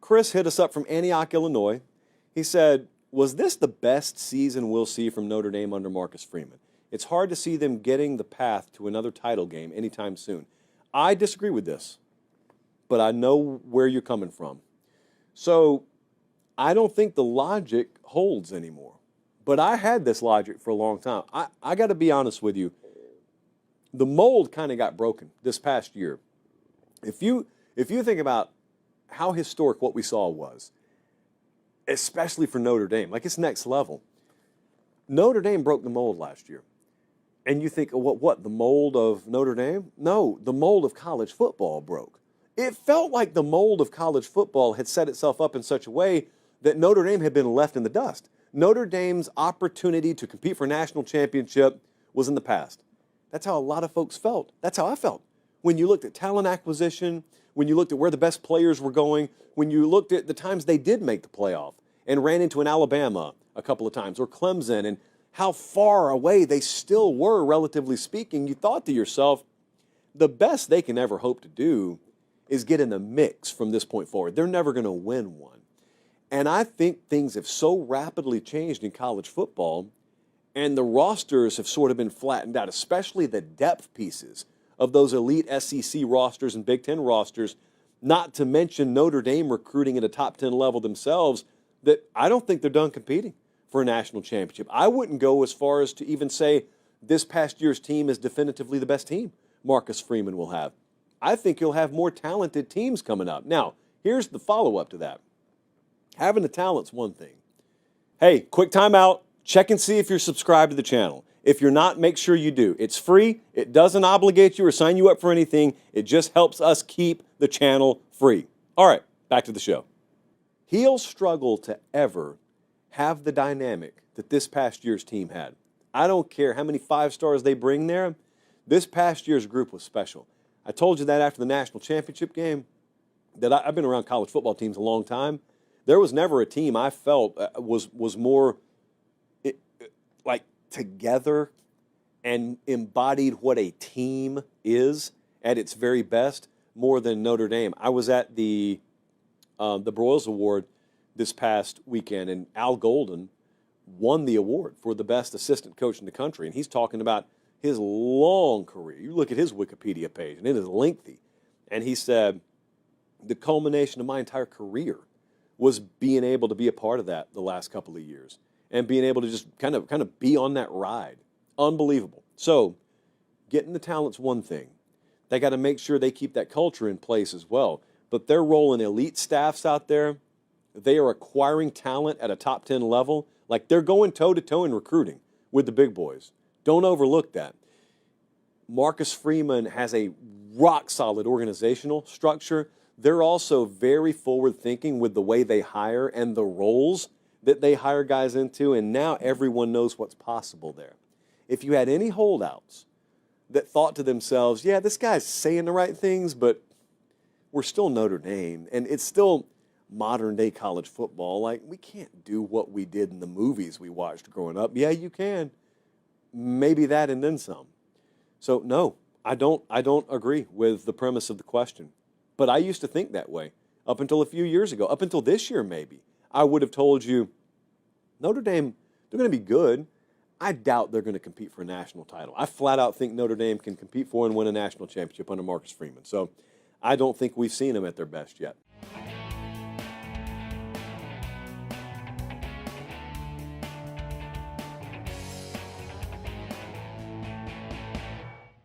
Chris hit us up from Antioch, Illinois. He said, was this the best season we'll see from Notre Dame under Marcus Freeman? It's hard to see them getting the path to another title game anytime soon. I disagree with this, but I know where you're coming from. So I don't think the logic holds anymore. But I had this logic for a long time. I got to be honest with you. The mold kind of got broken this past year. If you think about how historic what we saw was, especially for Notre Dame, like it's next level. Notre Dame broke the mold last year. And you think, what, the mold of Notre Dame? No, the mold of college football broke. It felt like the mold of college football had set itself up in such a way that Notre Dame had been left in the dust. Notre Dame's opportunity to compete for a national championship was in the past. That's how a lot of folks felt. That's how I felt. When you looked at talent acquisition, when you looked at where the best players were going, when you looked at the times they did make the playoff and ran into an Alabama a couple of times or Clemson and how far away they still were, relatively speaking, you thought to yourself, the best they can ever hope to do is get in the mix from this point forward. They're never going to win one. And I think things have so rapidly changed in college football, and the rosters have sort of been flattened out, especially the depth pieces of those elite SEC rosters and Big Ten rosters, not to mention Notre Dame recruiting at a top 10 level themselves, that I don't think they're done competing for a national championship. I wouldn't go as far as to even say this past year's team is definitively the best team Marcus Freeman will have. I think he'll have more talented teams coming up. Now, here's the follow-up to that. Having the talent's one thing. Hey, quick timeout. Check and see if you're subscribed to the channel. If you're not, make sure you do. It's free. It doesn't obligate you or sign you up for anything. It just helps us keep the channel free. All right, back to the show. He'll struggle to ever have the dynamic that this past year's team had. I don't care how many 5 stars they bring there. This past year's group was special. I told you that after the national championship game, that I've been around college football teams a long time. There was never a team I felt was more like together and embodied what a team is at its very best more than Notre Dame. I was at the Broyles Award this past weekend, and Al Golden won the award for the best assistant coach in the country, and he's talking about his long career. You look at his Wikipedia page, and it is lengthy. And he said, the culmination of my entire career was being able to be a part of that the last couple of years and being able to just kind of be on that ride. Unbelievable. So getting the talent's one thing. They got to make sure they keep that culture in place as well. But they're rolling elite staffs out there. They are acquiring talent at a top 10 level. Like they're going toe-to-toe in recruiting with the big boys. Don't overlook that. Marcus Freeman has a rock-solid organizational structure. They're also very forward-thinking with the way they hire and the roles that they hire guys into, and now everyone knows what's possible there. If you had any holdouts that thought to themselves, yeah, this guy's saying the right things, but we're still Notre Dame, and it's still modern-day college football. Like, we can't do what we did in the movies we watched growing up. Yeah, you can. Maybe that and then some. So, no, I don't agree with the premise of the question. But I used to think that way up until a few years ago, up until this year maybe. I would have told you, Notre Dame, they're going to be good. I doubt they're going to compete for a national title. I flat out think Notre Dame can compete for and win a national championship under Marcus Freeman. So I don't think we've seen them at their best yet.